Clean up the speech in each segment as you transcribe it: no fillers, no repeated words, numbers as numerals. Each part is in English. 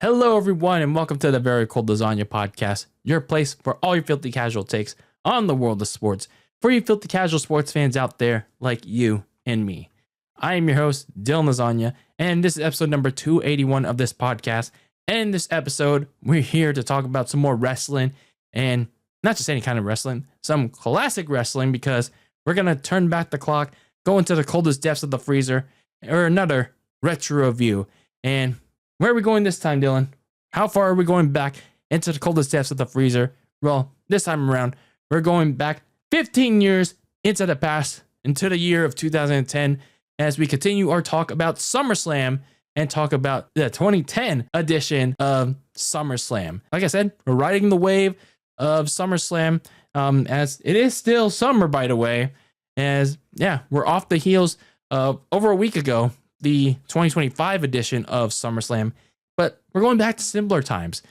Hello, everyone, and welcome to the Very Cold Lasagna Podcast, your place for all your filthy casual takes on the world of sports, for you filthy casual sports fans out there like you and me. I am your host, Dylan Lasagna, and this is episode number 281 of this podcast. And in this episode, we're here to talk about some more wrestling, and not just any kind of wrestling, some classic wrestling, because we're going to turn back the clock, go into the coldest depths of the freezer, or another retro review. And where are we going this time, Dylan? How far are we going back into the coldest depths of the freezer? Well, this time around, we're going back 15 years into the past, into the year of 2010, as we continue our talk about SummerSlam and talk about the 2010 edition of SummerSlam. Like I said, we're riding the wave of SummerSlam, as it is still summer, by the way, as, yeah, we're off the heels of over a week ago, the 2025 edition of SummerSlam, but we're going back to simpler times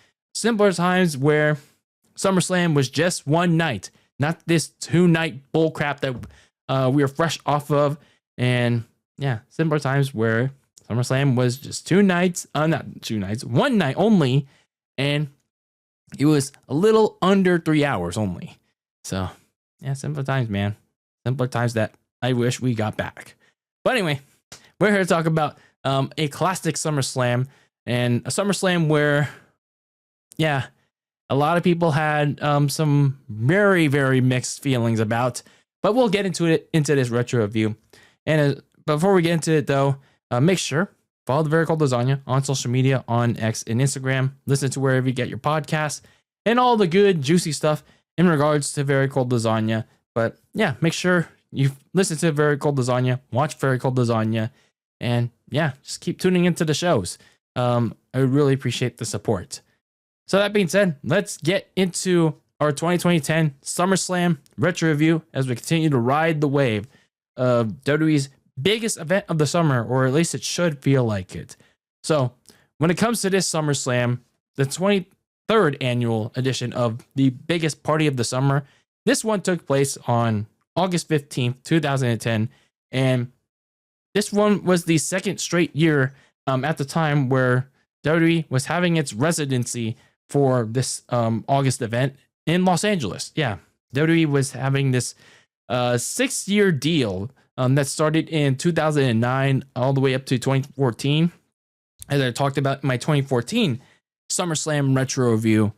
where SummerSlam was just one night, not this 2-night bullcrap that we are fresh off of. And yeah, simpler times where SummerSlam was just one night only, and it was a little under 3 hours only. So yeah, simpler times, man. Simpler times that I wish we got back. But anyway, we're here to talk about a classic SummerSlam, and a SummerSlam where, yeah, a lot of people had some very, very mixed feelings about, but we'll get into this retro review. And before we get into it, though, make sure follow the Very Cold Lasagna on social media, on X and Instagram. Listen to wherever you get your podcasts and all the good, juicy stuff in regards to Very Cold Lasagna. But yeah, make sure you listen to Very Cold Lasagna, watch Very Cold Lasagna, and yeah, just keep tuning into the shows. I would really appreciate the support. So that being said, let's get into our 2010 SummerSlam retro review as we continue to ride the wave of WWE's biggest event of the summer, or at least it should feel like it. So when it comes to this SummerSlam, the 23rd annual edition of the biggest party of the summer, this one took place on August 15th, 2010. And this one was the second straight year at the time where WWE was having its residency for this August event in Los Angeles. Yeah, WWE was having this 6-year deal that started in 2009 all the way up to 2014. As I talked about in my 2014 SummerSlam retro review,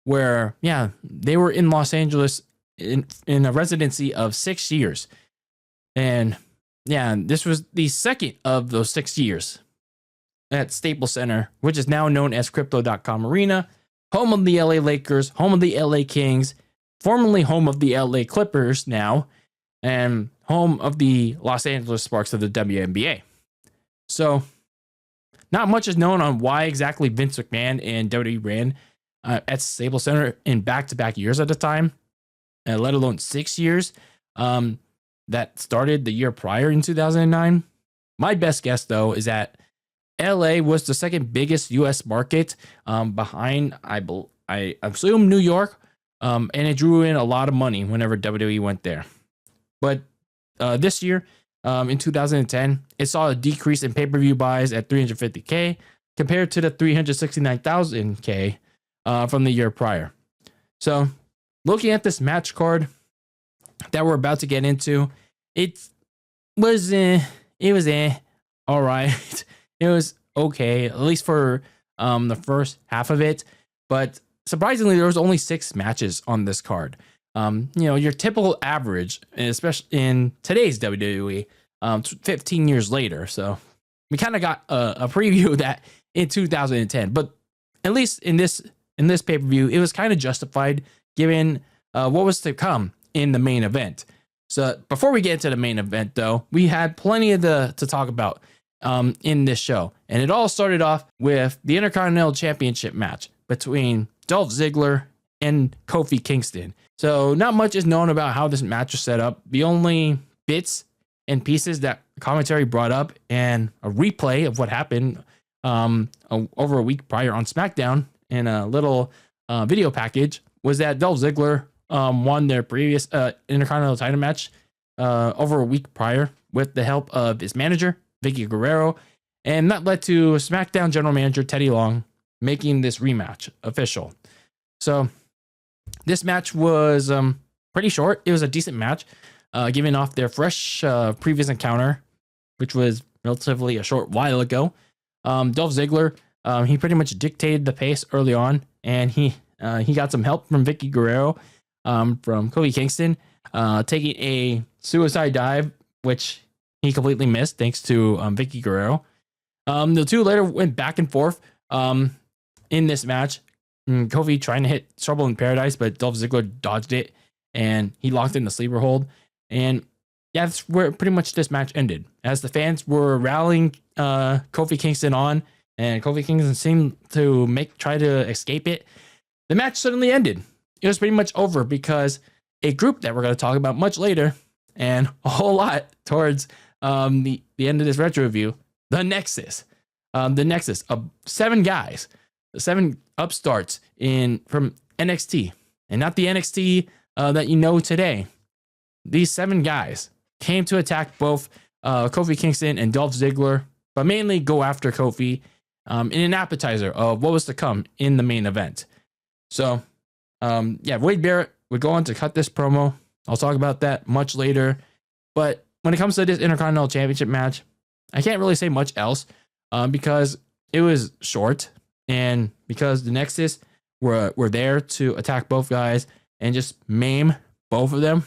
where, yeah, they were in Los Angeles in a residency of 6 years. And yeah, this was the second of those 6 years at Staples Center, which is now known as Crypto.com Arena, home of the LA Lakers, home of the LA Kings, formerly home of the LA Clippers now, and home of the Los Angeles Sparks of the WNBA. So not much is known on why exactly Vince McMahon and WWE ran at Staples Center in back-to-back years at the time, let alone 6 years. That started the year prior in 2009. My best guess, though, is that LA was the second biggest U.S. market behind, I assume, New York, and it drew in a lot of money whenever WWE went there. But this year, in 2010, it saw a decrease in pay-per-view buys at 350K compared to the 369,000K from the year prior. So looking at this match card that we're about to get into, it was all right. It was okay, at least for the first half of it. But surprisingly, there was only 6 matches on this card. Your typical average, especially in today's WWE, 15 years later. So we kind of got a preview of that in 2010. But at least in this pay-per-view, it was kind of justified given what was to come in the main event. So before we get into the main event, though, we had plenty to talk about in this show. And it all started off with the Intercontinental Championship match between Dolph Ziggler and Kofi Kingston. So not much is known about how this match was set up. The only bits and pieces that commentary brought up and a replay of what happened over a week prior on SmackDown in a little video package was that Dolph Ziggler won their previous Intercontinental title match over a week prior with the help of his manager, Vicky Guerrero, and that led to SmackDown general manager Teddy Long making this rematch official. So this match was pretty short. It was a decent match, giving off their fresh previous encounter, which was relatively a short while ago. Dolph Ziggler, he pretty much dictated the pace early on, and he got some help from Vicky Guerrero, from Kofi Kingston, taking a suicide dive, which he completely missed thanks to Vicky Guerrero. The two later went back and forth in this match. Kofi trying to hit Trouble in Paradise, but Dolph Ziggler dodged it, and he locked in the sleeper hold. And yeah, that's where pretty much this match ended. As the fans were rallying Kofi Kingston on, and Kofi Kingston seemed to try to escape it, the match suddenly ended. It was pretty much over because a group that we're going to talk about much later, and a whole lot towards the end of this retro review, the Nexus. The Nexus of 7 guys, 7 upstarts from NXT, and not the NXT that you know today. These 7 guys came to attack both Kofi Kingston and Dolph Ziggler, but mainly go after Kofi in an appetizer of what was to come in the main event. So, Wade Barrett would go on to cut this promo. I'll talk about that much later. But when it comes to this Intercontinental Championship match, I can't really say much else because it was short, and because the Nexus were there to attack both guys and just maim both of them.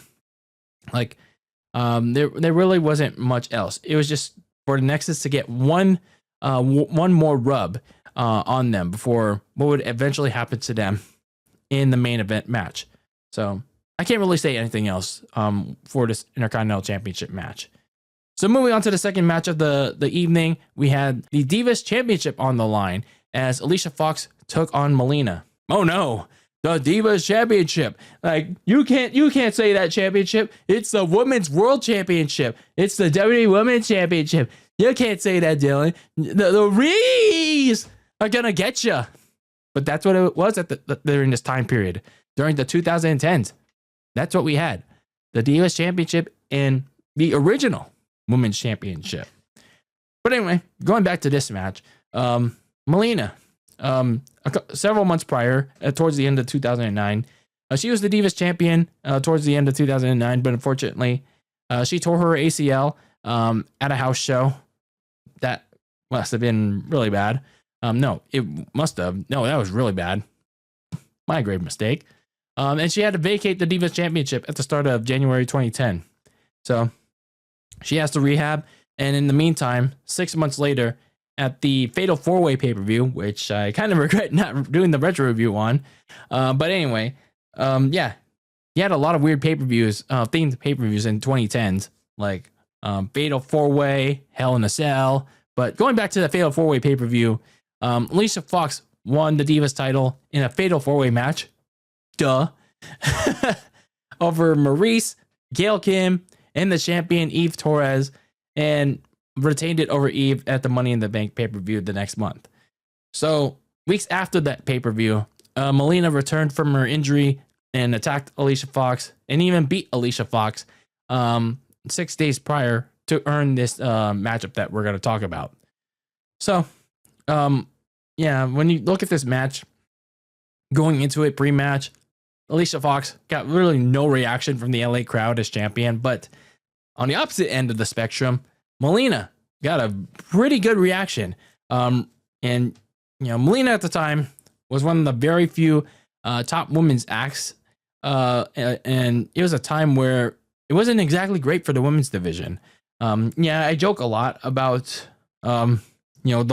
Like, there really wasn't much else. It was just for the Nexus to get one more rub on them before what would eventually happen to them in the main event match. So I can't really say anything else for this Intercontinental Championship match. So moving on to the second match of the evening, we had the Divas Championship on the line as Alicia Fox took on Melina. Oh no, the Divas Championship. Like, you can't say that championship. It's the Women's World Championship. It's the WWE Women's Championship. You can't say that, Dylan. The Rees are gonna get you. But that's what it was during this time period, during the 2010s. That's what we had. The Divas Championship and the original Women's Championship. But anyway, going back to this match, Melina, several months prior, towards the end of 2009, she was the Divas Champion towards the end of 2009, but unfortunately, she tore her ACL at a house show. That must have been really bad. No, it must have. No, that was really bad. My grave mistake. And she had to vacate the Divas Championship at the start of January 2010. So she has to rehab. And in the meantime, 6 months later, at the Fatal 4-Way pay-per-view, which I kind of regret not doing the retro review on. But anyway, he had a lot of weird pay-per-views, themed pay-per-views in 2010s, like Fatal 4-Way, Hell in a Cell. But going back to the Fatal 4-Way pay-per-view, Alicia Fox won the Divas title in a Fatal 4-Way match. Duh. Over Maurice, Gail Kim, and the champion Eve Torres, and retained it over Eve at the Money in the Bank pay-per-view the next month. So, weeks after that pay-per-view, Melina returned from her injury and attacked Alicia Fox, and even beat Alicia Fox 6 days prior to earn this matchup that we're going to talk about. So, when you look at this match, going into it pre-match, Alicia Fox got really no reaction from the LA crowd as champion, but on the opposite end of the spectrum, Melina got a pretty good reaction. And Melina at the time was one of the very few top women's acts, and it was a time where it wasn't exactly great for the women's division. I joke a lot about the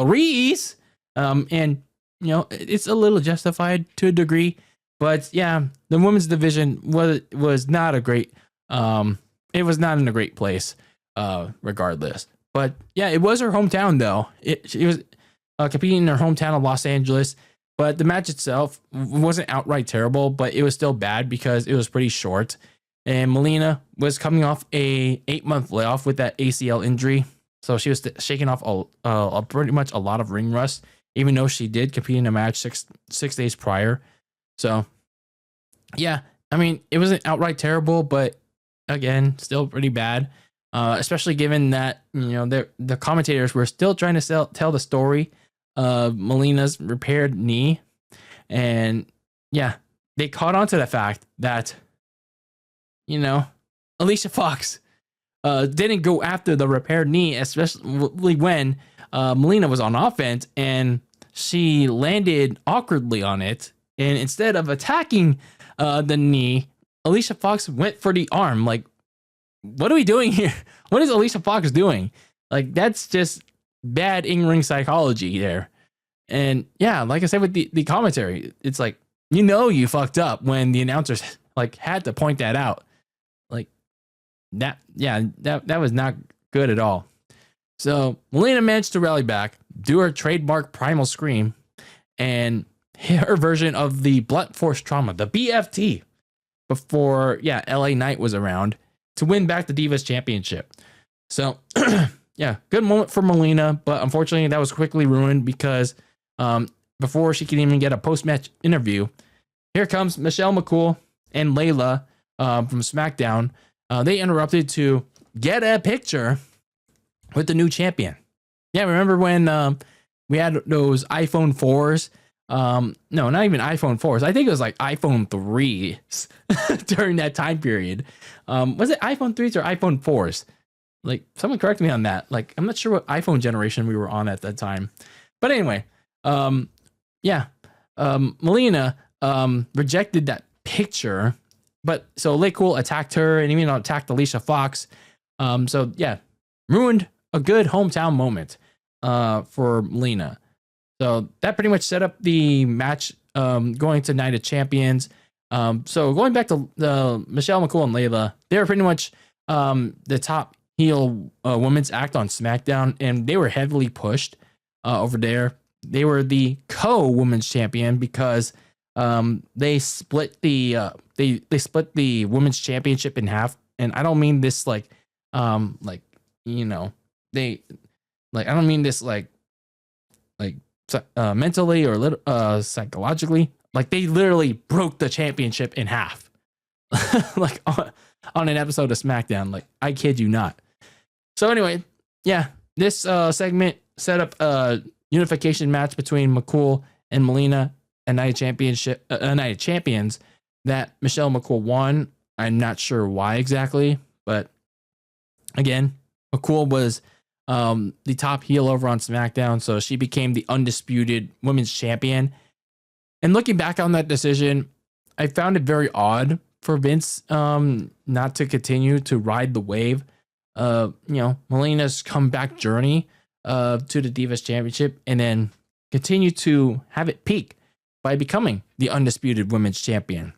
Rees, and it's a little justified to a degree, but yeah, the women's division was not a great. It was not in a great place, regardless. But yeah, it was her hometown though. She was competing in her hometown of Los Angeles. But the match itself wasn't outright terrible, but it was still bad because it was pretty short. And Melina was coming off a 8-month layoff with that ACL injury, so she was shaking off pretty much a lot of ring rust, even though she did compete in a match six days prior. So yeah, I mean, it wasn't outright terrible, but again, still pretty bad. Especially given that the commentators were still trying to tell the story Melina's repaired knee. And yeah, they caught on to the fact that, Alicia Fox didn't go after the repaired knee, especially when Melina was on offense and she landed awkwardly on it. And instead of attacking the knee, Alicia Fox went for the arm. Like, what are we doing here? What is Alicia Fox doing? Like, that's just bad in-ring psychology there. And yeah, like I said with the commentary, it's like, you fucked up when the announcers like had to point that out. Like that was not good at all. So Melina managed to rally back, do her trademark primal scream, and hit her version of the blunt force trauma, the BFT, before LA Knight was around to win back the Divas Championship. So yeah, good moment for Melina, but unfortunately that was quickly ruined because before she could even get a post-match interview, here comes Michelle McCool and Layla from SmackDown. They interrupted to get a picture with the new champion. Yeah, remember when we had those iPhone 4s? No, not even iPhone 4s. I think it was like iPhone 3s during that time period. Was it iPhone 3s or iPhone 4s? Like, someone correct me on that. Like, I'm not sure what iPhone generation we were on at that time. But anyway, Melina rejected that picture, but so Lay Cool attacked her and even attacked Alicia Fox. So yeah, ruined a good hometown moment for Melina. So that pretty much set up the match going to Night of Champions. So going back to Michelle McCool and Layla, they were pretty much the top heel women's act on SmackDown, and they were heavily pushed over there. They were the co-women's champion because they split the they split the women's championship in half, and I don't mean this like I don't mean this like mentally or psychologically. Like, they literally broke the championship in half, like on an episode of SmackDown. Like, I kid you not. So anyway, yeah, this segment set up a unification match between McCool and Melina, a Night of Champions that Michelle McCool won. I'm not sure why exactly, but again, McCool was the top heel over on SmackDown, so she became the undisputed women's champion. And looking back on that decision, I found it very odd for Vince not to continue to ride the wave. Melina's comeback journey to the Divas Championship, and then continue to have it peak by becoming the undisputed women's champion.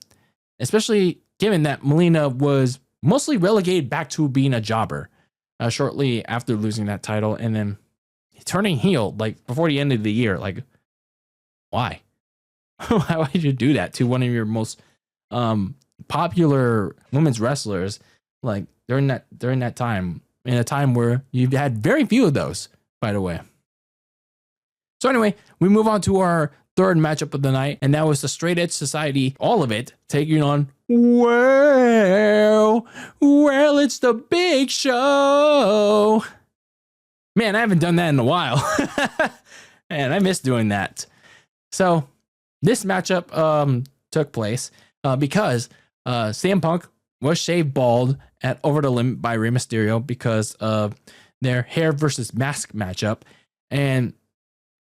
Especially given that Melina was mostly relegated back to being a jobber shortly after losing that title, and then turning heel like before the end of the year. Like, why? Why would you do that to one of your most popular women's wrestlers? Like, during that time, in a time where you've had very few of those, by the way. So anyway, we move on to our third matchup of the night, and that was the Straight Edge Society, all of it, taking on, well, it's the Big Show. Man, I haven't done that in a while. And I miss doing that. So this matchup took place because CM Punk was shaved bald at Over the Limit by Rey Mysterio because of their hair versus mask matchup. And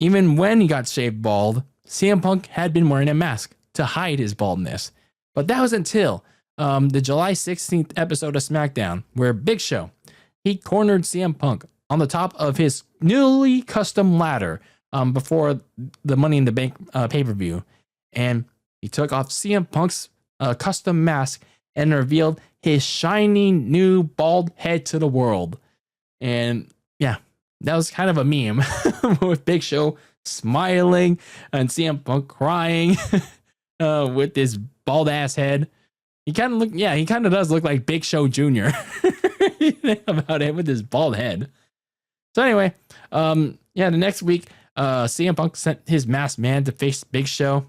even when he got shaved bald, CM Punk had been wearing a mask to hide his baldness. But that was until the July 16th episode of SmackDown, where Big Show, he cornered CM Punk on the top of his newly custom ladder before the Money in the Bank pay-per-view. And he took off CM Punk's custom mask and revealed his shiny new bald head to the world. And yeah, that was kind of a meme with Big Show smiling and CM Punk crying with his bald ass head. He kind of does look like Big Show Jr. You think about it, with his bald head. So anyway, the next week, CM Punk sent his masked man to face Big Show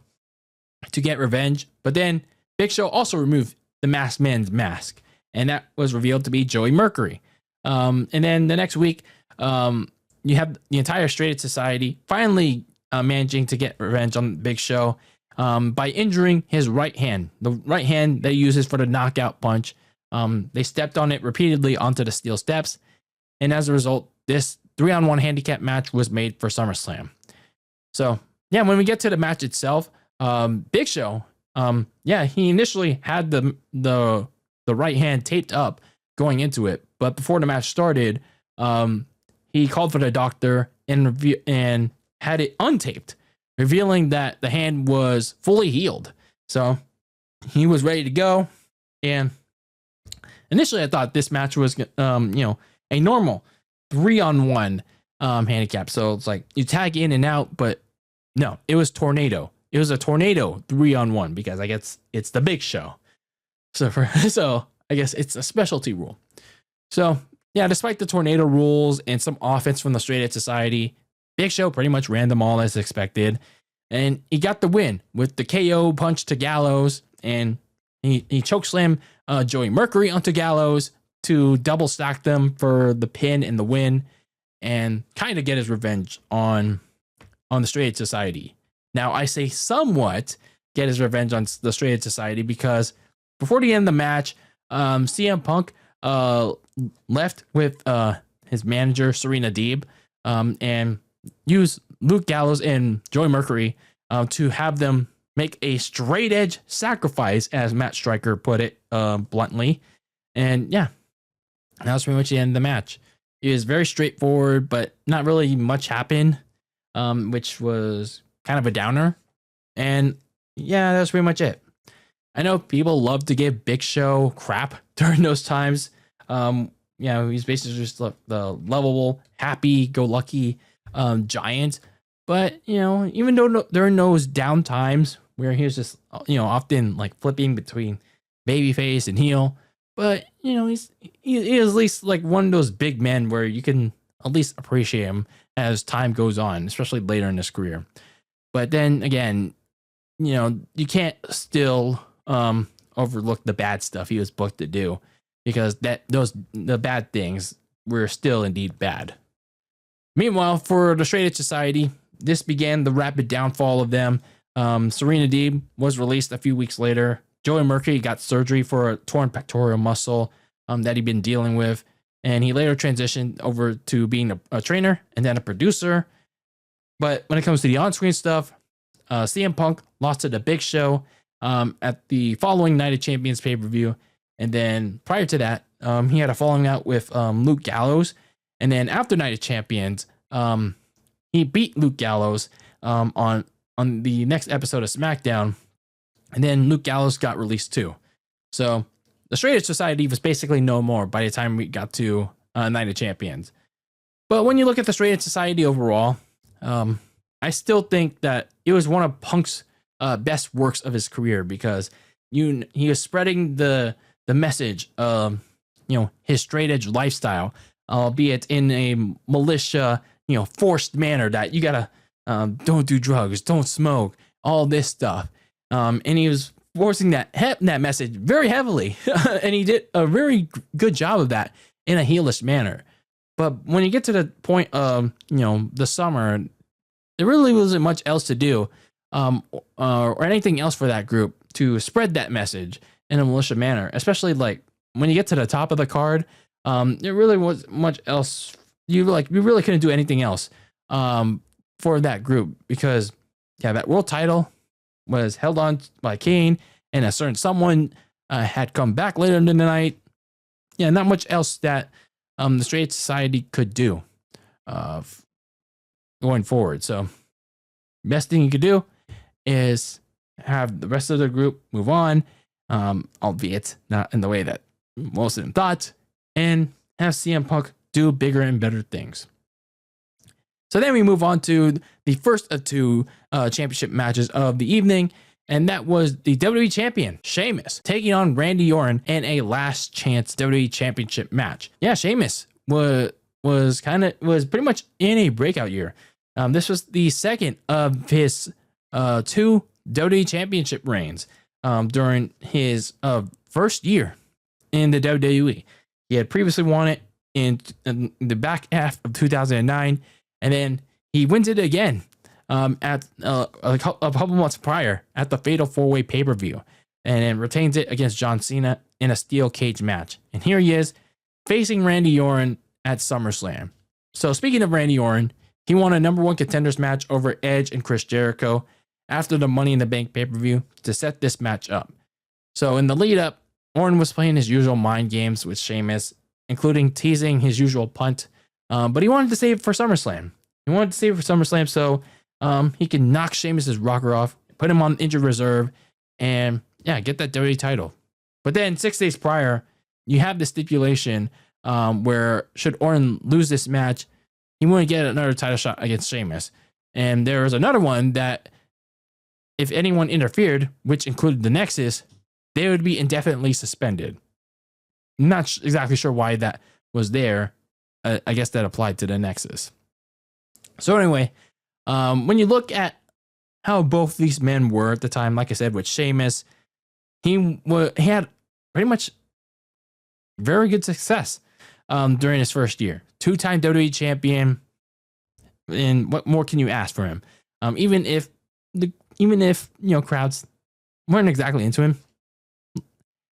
to get revenge. But then Big Show also removed the masked man's mask, and that was revealed to be Joey Mercury. And then the next week, you have the entire Straight Edge Society finally managing to get revenge on Big Show by injuring his right hand, the right hand that he uses for the knockout punch. They stepped on it repeatedly onto the steel steps, and as a result, this 3-on-1 handicap match was made for SummerSlam. So yeah, when we get to the match itself, Big Show, he initially had the right hand taped up going into it, but before the match started, he called for the doctor and had it untaped, revealing that the hand was fully healed. So he was ready to go. And initially, I thought this match was, a normal 3-on-1 handicap. So it's like you tag in and out, but no, it was tornado. It was a tornado 3-on-1 because I guess it's the Big Show. So I guess it's a specialty rule. So yeah, despite the tornado rules and some offense from the Straight Edge Society, Big Show pretty much ran them all as expected. And he got the win with the KO punch to Gallows. And he chokeslammed Joey Mercury onto Gallows to double stack them for the pin and the win. And kind of get his revenge on the Straight Edge Society. Now, I say somewhat get his revenge on the Straight Edge Society because before the end of the match, CM Punk left with his manager, Serena Deeb, and used Luke Gallows and Joey Mercury to have them make a straight edge sacrifice, as Matt Striker put it bluntly. And yeah, that was pretty much the end of the match. It was very straightforward, but not really much happened, which was kind of a downer. And yeah, that's pretty much it. I know people love to give Big Show crap during those times. He's basically just the lovable, happy-go-lucky giant. But, even though during those down times where he was just, often like flipping between babyface and heel, but, he is at least like one of those big men where you can at least appreciate him as time goes on, especially later in his career. But then again, you can't still overlook the bad stuff he was booked to do, because the bad things were still indeed bad. Meanwhile, for the Straight Edge Society, this began the rapid downfall of them. Serena Deeb was released a few weeks later. Joey Mercury got surgery for a torn pectoral muscle that he'd been dealing with, and he later transitioned over to being a trainer and then a producer. But when it comes to the on-screen stuff, CM Punk lost to the Big Show at the following Night of Champions pay-per-view. And then prior to that, he had a falling out with Luke Gallows. And then after Night of Champions, he beat Luke Gallows on the next episode of SmackDown. And then Luke Gallows got released too. So the Straight Edge Society was basically no more by the time we got to Night of Champions. But when you look at the Straight Edge Society overall, I still think that it was one of Punk's best works of his career, because he was spreading the message of his straight edge lifestyle, albeit in a militia forced manner that you gotta don't do drugs, don't smoke, all this stuff, and he was forcing that message very heavily, and he did a very good job of that in a heelish manner. But when you get to the point of the summer, there really wasn't much else to do, or anything else for that group to spread that message in a militia manner. Especially like when you get to the top of the card, there really wasn't much else. You really couldn't do anything else for that group, because that world title was held on by Kane, and a certain someone had come back later in the night. Yeah, not much else that the Straight Society could do going forward. So best thing you could do is have the rest of the group move on, albeit not in the way that most of them thought, and have CM Punk do bigger and better things. So then we move on to the first of two championship matches of the evening, and that was the WWE Champion, Sheamus, taking on Randy Orton in a last chance WWE Championship match. Yeah, Sheamus was pretty much in a breakout year. This was the second of his two WWE Championship reigns during his first year in the WWE. He had previously won it in the back half of 2009, and then he wins it again at a couple months prior at the Fatal 4-Way pay-per-view, and then retains it against John Cena in a steel cage match. And here he is facing Randy Orton at SummerSlam. So speaking of Randy Orton, he won a number 1 contenders match over Edge and Chris Jericho after the Money in the Bank pay-per-view to set this match up. So in the lead up, Orton was playing his usual mind games with Sheamus, including teasing his usual punt, but he wanted to save it for SummerSlam. So he can knock Sheamus's rocker off, put him on injured reserve, and get that WWE title. But then 6 days prior, you have the stipulation where should Orton lose this match, he wouldn't get another title shot against Sheamus. And there was another one that if anyone interfered, which included the Nexus, they would be indefinitely suspended. Not exactly sure why that was there. I guess that applied to the Nexus. So anyway, when you look at how both these men were at the time, like I said, with Sheamus, he had pretty much very good success during his first year. 2-time WWE champion, and what more can you ask for him? Even if crowds weren't exactly into him,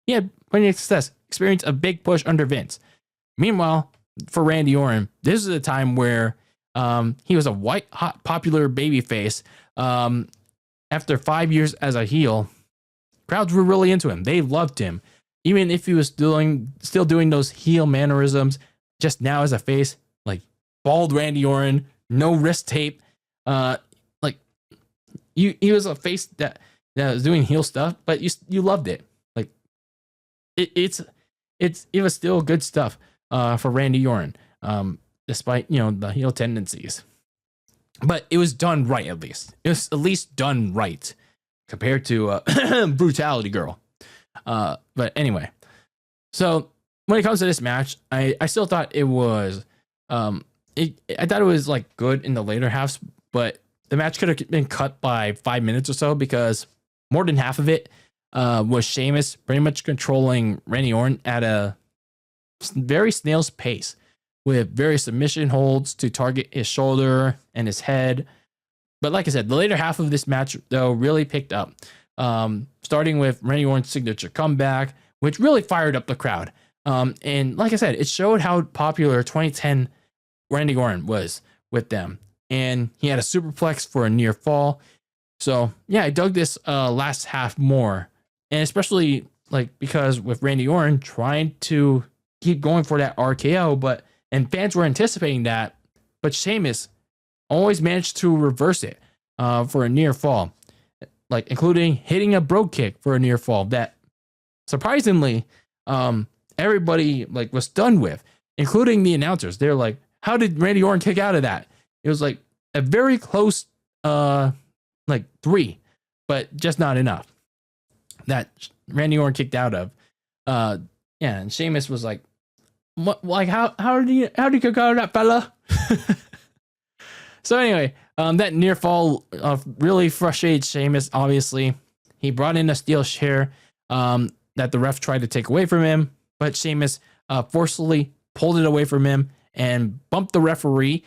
he had plenty of success. Experienced a big push under Vince. Meanwhile, for Randy Orton, this is a time where he was a white hot popular babyface. After 5 years as a heel, crowds were really into him. They loved him, even if he was still doing those heel mannerisms. Just now as a face, like bald Randy Orton, no wrist tape. He was a face that was doing heel stuff, but you loved it. Like it was still good stuff for Randy Orton, despite the heel tendencies. But it was done right, at least. It was at least done right compared to Brutality Girl. But anyway, so when it comes to this match, I still thought it was I thought it was like good in the later halves, but the match could have been cut by 5 minutes or so, because more than half of it was Sheamus pretty much controlling Randy Orton at a very snail's pace, with various submission holds to target his shoulder and his head. But like I said, the later half of this match, though, really picked up, starting with Randy Orton's signature comeback, which really fired up the crowd. And like I said, it showed how popular 2010 Randy Orton was with them. And he had a superplex for a near fall. So yeah, I dug this last half more. And especially because with Randy Orton trying to keep going for that RKO, and fans were anticipating that, but Sheamus always managed to reverse it for a near fall, including hitting a brogue kick for a near fall that surprisingly everybody was done with, including the announcers. They're like, how did Randy Orton kick out of that? It was a very close 3, but just not enough that Randy Orton kicked out of. And Sheamus was like, what, how do you kick out of that, fella? So anyway, that near fall really frustrated Sheamus. Obviously, he brought in a steel chair that the ref tried to take away from him, but Sheamus forcefully pulled it away from him and bumped the referee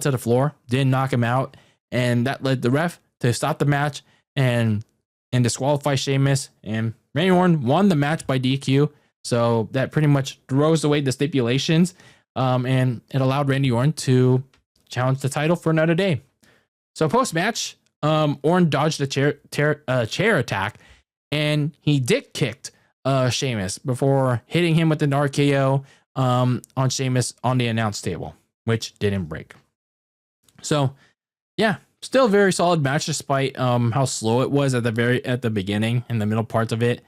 to the floor. Didn't knock him out, and that led the ref to stop the match and disqualify Sheamus. And Randy Orton won the match by DQ. So that pretty much throws away the stipulations, and it allowed Randy Orton to challenge the title for another day. So post-match, Orton dodged a chair attack, and he dick kicked Sheamus before hitting him with an RKO on Sheamus on the announce table, which didn't break. So yeah, still a very solid match despite how slow it was at the beginning and the middle parts of it.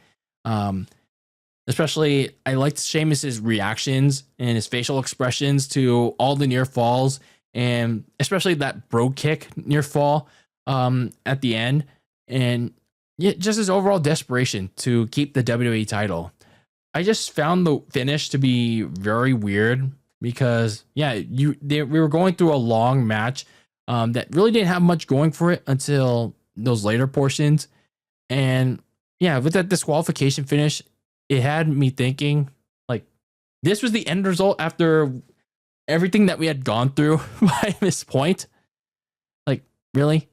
Especially, I liked Sheamus's reactions and his facial expressions to all the near falls, and especially that brogue kick near fall at the end, and just his overall desperation to keep the WWE title. I just found the finish to be very weird because we were going through a long match that really didn't have much going for it until those later portions, and with that disqualification finish, it had me thinking, this was the end result after everything that we had gone through by this point. Really?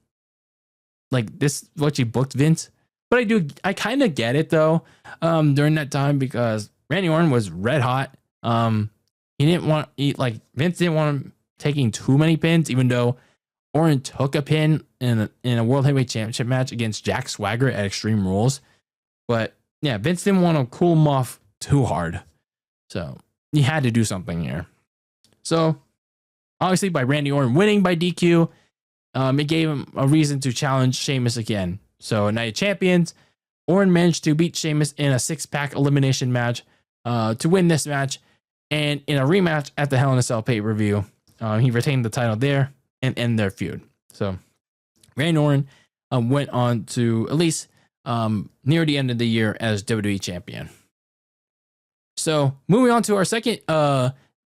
like this what you booked Vince. But I kind of get it though. During that time because Randy Orton was red hot. He didn't want Vince didn't want him taking too many pins, even though Orton took a pin in a World Heavyweight Championship match against Jack Swagger at Extreme Rules. But yeah, Vince didn't want to cool him off too hard. So he had to do something here. So obviously by Randy Orton winning by DQ, it gave him a reason to challenge Sheamus again. So Night of Champions, Orton managed to beat Sheamus in a 6-pack elimination match to win this match. And in a rematch at the Hell in a Cell pay-per-view, he retained the title there and end their feud. So Randy Orton went on to at least near the end of the year as WWE champion. So moving on to our second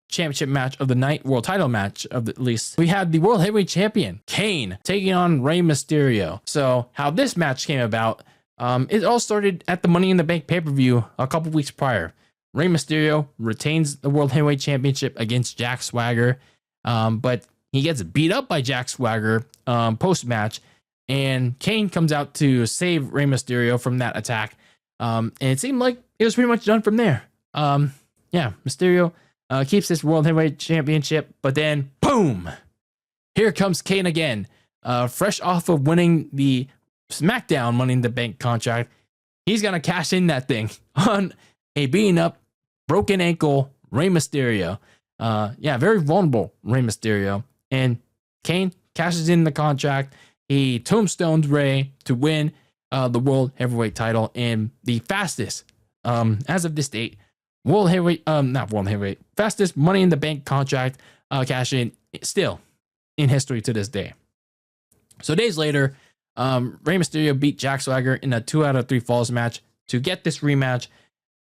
championship match of the night, world title match of at least, we had the World Heavyweight Champion Kane taking on Rey Mysterio. So how this match came about, it all started at the Money in the Bank pay-per-view a couple weeks prior. Rey Mysterio retains the World Heavyweight Championship against Jack Swagger, but he gets beat up by Jack Swagger post-match, and Kane comes out to save Rey Mysterio from that attack, and it seemed like it was pretty much done from there. Mysterio keeps this World Heavyweight Championship, but then, boom! Here comes Kane again, fresh off of winning the SmackDown Money in the Bank contract. He's going to cash in that thing on a beaten up, broken ankle Rey Mysterio. Very vulnerable Rey Mysterio. And Kane cashes in the contract. He tombstones Rey to win the World Heavyweight title in the fastest, as of this date, fastest Money in the Bank contract cash in still in history to this day. So days later, Rey Mysterio beat Jack Swagger in a 2 out of 3 falls match to get this rematch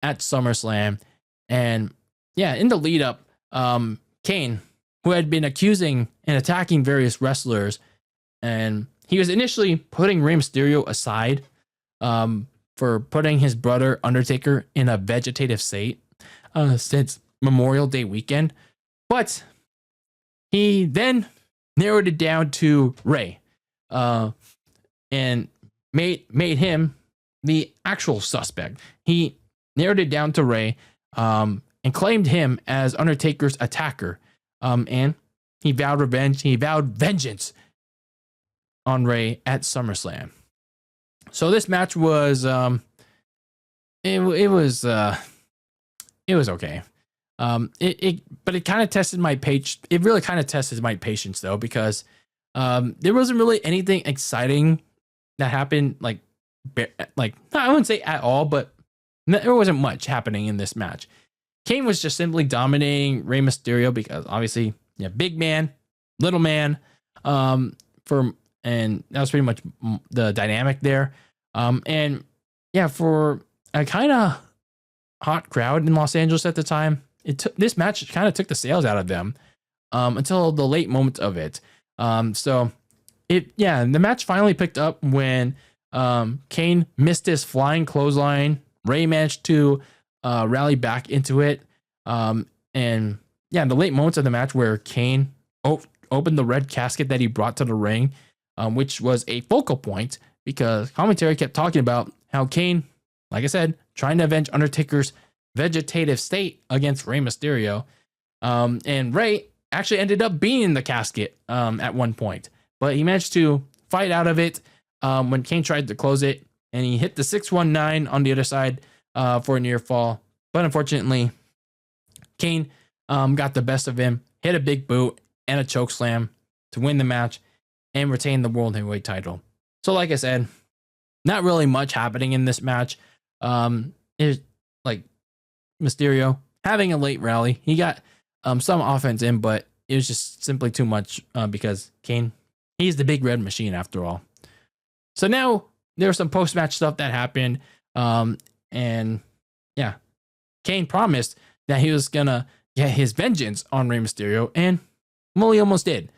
at SummerSlam. And in the lead up, Kane, who had been accusing and attacking various wrestlers, and he was initially putting Rey Mysterio aside for putting his brother Undertaker in a vegetative state since Memorial Day weekend. But he then narrowed it down to Rey and made him the actual suspect. He narrowed it down to Rey and claimed him as Undertaker's attacker. And he vowed revenge. He vowed vengeance on Rey at SummerSlam. So this match was it was okay. But it kind of tested my it really kind of tested my patience though, because there wasn't really anything exciting that happened. Like I wouldn't say at all, but there wasn't much happening in this match. Kane was just simply dominating Rey Mysterio because obviously, big man, little man, and that was pretty much the dynamic there. For a kind of hot crowd in Los Angeles at the time, this match kind of took the sales out of them until the late moments of it. The match finally picked up when Kane missed his flying clothesline. Rey managed to rally back into it. In the late moments of the match where Kane opened the red casket that he brought to the ring, which was a focal point because commentary kept talking about how Kane, like I said, trying to avenge Undertaker's vegetative state against Rey Mysterio. And Rey actually ended up being in the casket at one point, but he managed to fight out of it when Kane tried to close it, and he hit the 619 on the other side for a near fall. But unfortunately, Kane got the best of him, hit a big boot and a choke slam to win the match and retain the World Heavyweight title. So like I said, not really much happening in this match. It's like Mysterio having a late rally. He got some offense in, but it was just simply too much because Kane, he's the big red machine after all. So now there's some post-match stuff that happened. Kane promised that he was going to get his vengeance on Rey Mysterio, and well, he almost did.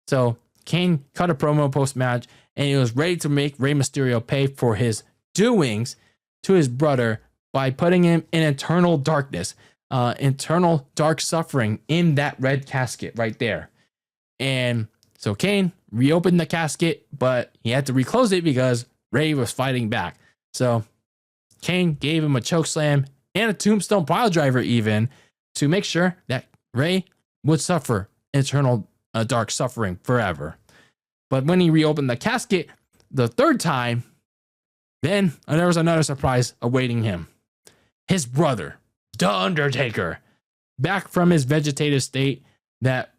So Kane cut a promo post-match, and he was ready to make Rey Mysterio pay for his doings to his brother by putting him in eternal darkness, eternal dark suffering in that red casket right there. And So Kane reopened the casket, but he had to reclose it because Rey was fighting back. So Kane gave him a chokeslam and a tombstone piledriver even to make sure that Rey would suffer eternal dark suffering forever. But when he reopened the casket the third time, then there was another surprise awaiting him. His brother, The Undertaker, back from his vegetative state that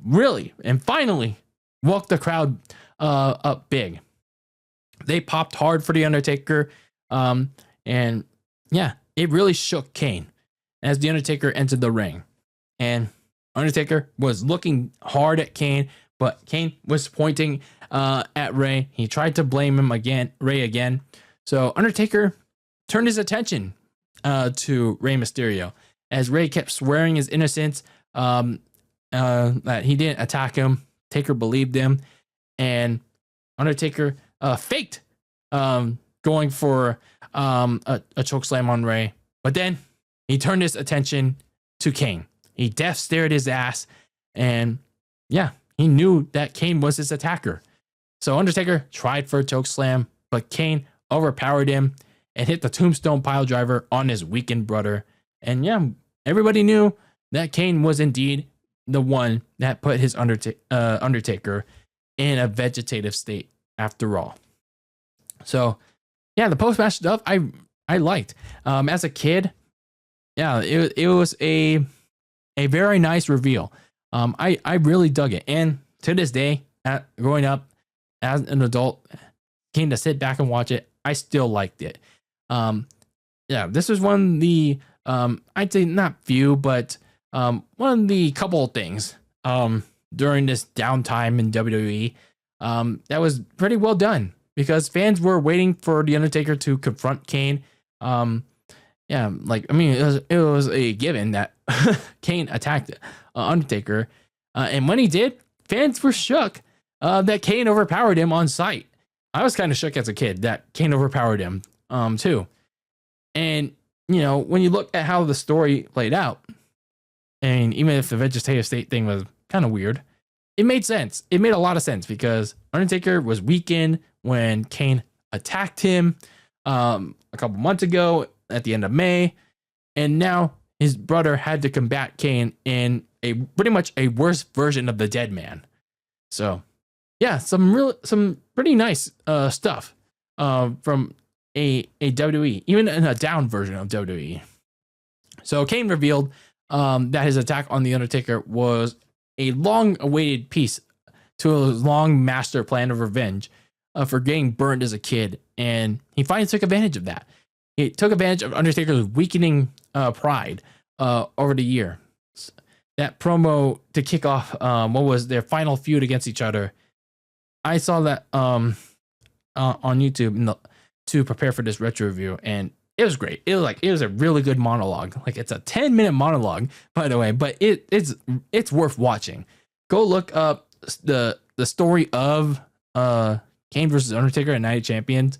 really and finally woke the crowd up big. They popped hard for The Undertaker. And yeah, it really shook Kane as The Undertaker entered the ring. And Undertaker was looking hard at Kane, but Kane was pointing at Rey. He tried to blame Rey again. So Undertaker turned his attention to Rey Mysterio as Rey kept swearing his innocence, that he didn't attack him. Taker believed him, and Undertaker faked going for a chokeslam on Rey. But then he turned his attention to Kane. He death stared his ass, and yeah, he knew that Kane was his attacker. So Undertaker tried for a chokeslam, but Kane overpowered him and hit the tombstone piledriver on his weakened brother. And yeah, everybody knew that Kane was indeed the one that put his Undertaker in a vegetative state after all. So yeah, the post-match stuff I liked. As a kid, yeah, it was a very nice reveal. I really dug it. And to this day, growing up as an adult, came to sit back and watch it, I still liked it. Yeah, this was one of the, I'd say not few, but one of the couple of things during this downtime in WWE that was pretty well done because fans were waiting for The Undertaker to confront Kane. Yeah, like, I mean, it was a given that Kane attacked Undertaker. And when he did, fans were shook that Kane overpowered him on sight. I was kind of shook as a kid that Kane overpowered him too. And, you know, when you look at how the story played out, and even if the vegetative state thing was kind of weird, it made sense. It made a lot of sense because Undertaker was weakened when Kane attacked him a couple months ago at the end of May. And now his brother had to combat Kane in pretty much a worse version of the Dead Man. So yeah, some pretty nice stuff from a WWE, even in a down version of WWE. So Kane revealed that his attack on The Undertaker was a long-awaited piece to his long master plan of revenge for getting burned as a kid, and he finally took advantage of that. He took advantage of Undertaker's weakening pride over the year. That promo to kick off what was their final feud against each other. I saw that on YouTube to prepare for this retro review, and it was great. It was a really good monologue. Like, it's a 10-minute monologue, by the way, but it's worth watching. Go look up the story of Kane versus Undertaker at Night of Champions.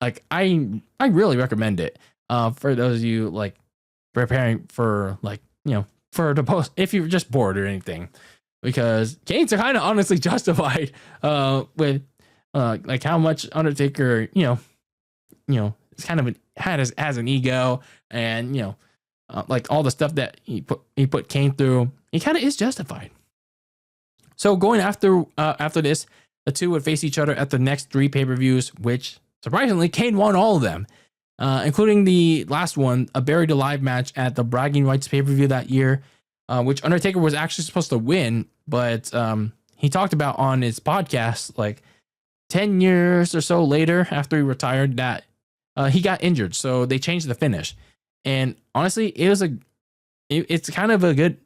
Like, I really recommend it for those of you like preparing for, like, you know, for the post if you're just bored or anything, because Kane's kind of honestly justified with like how much Undertaker, you know, it's kind of has an ego, and, you know, like all the stuff that he put Kane through, he kind of is justified. So going after this, the two would face each other at the next 3 pay-per-views, which surprisingly Kane won all of them, including the last one, a Buried Alive match at the Bragging Rights pay-per-view that year, which Undertaker was actually supposed to win, but he talked about on his podcast like 10 years or so later after he retired that he got injured, so they changed the finish. And honestly, it's kind of a good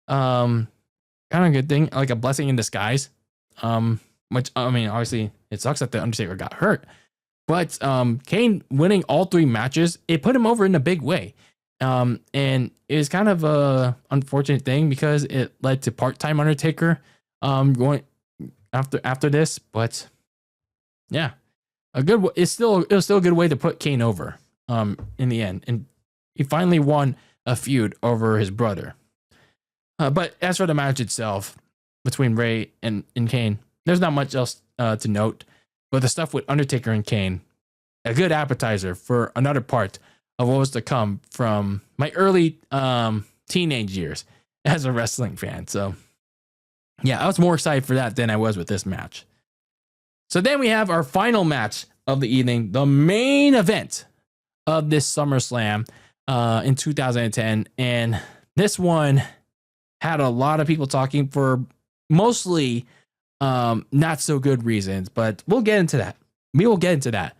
thing, like a blessing in disguise. Which, I mean, obviously it sucks that the Undertaker got hurt, but Kane winning all 3 matches, it put him over in a big way. And it was kind of a unfortunate thing because it led to part-time Undertaker going after this, but yeah. It was still a good way to put Kane over in the end, and he finally won a feud over his brother. But as for the match itself, between Ray and Kane, there's not much else to note. But the stuff with Undertaker and Kane, a good appetizer for another part of what was to come from my early teenage years as a wrestling fan. So, yeah, I was more excited for that than I was with this match. So then we have our final match of the evening, the main event of this SummerSlam in 2010. And this one had a lot of people talking for mostly not so good reasons, but we'll get into that. We will get into that.